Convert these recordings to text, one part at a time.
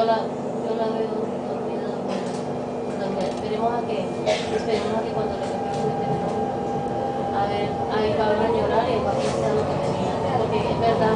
yo la veo dormida. Esperemos a que cuando le toque el teléfono, a ver, ahí va a llorar y va a pensar lo que tenía, porque es verdad.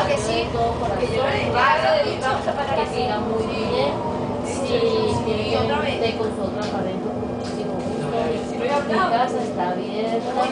Que sí, que yo no le vamos a parar que siga muy bien. Si otra vez. Con su otra pareja, mi casa está abierta.